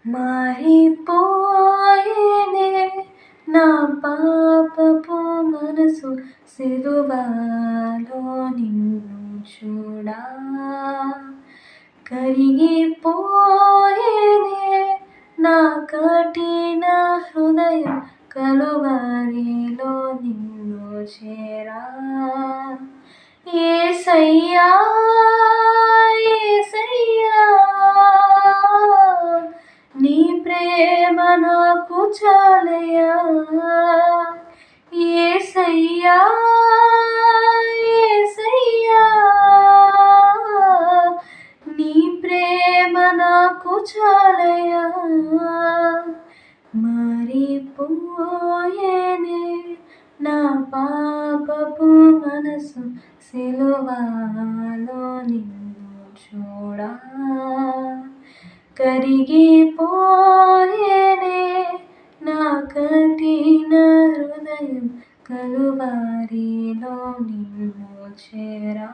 మారిపోయేనే నా పాపపు మనసు సిలువలో నిన్ను చూడా కరిగిపోయేనే నా కఠిన హృదయం కలువరిలో నిన్ను చేరా యేసయ్యా యేసయ్యా నీ ప్రేమ నాకు చాలయ్యా యేసయ్యా యేసయ్యా నీ ప్రేమ నాకు చాలయ్యా మారిపోయేనే నా పాపపు మనసు సిలువలో నిన్ను చూడా కరిగిపోయేనే నా కఠిన హృదయం కలువరిలో నిన్ను చేరా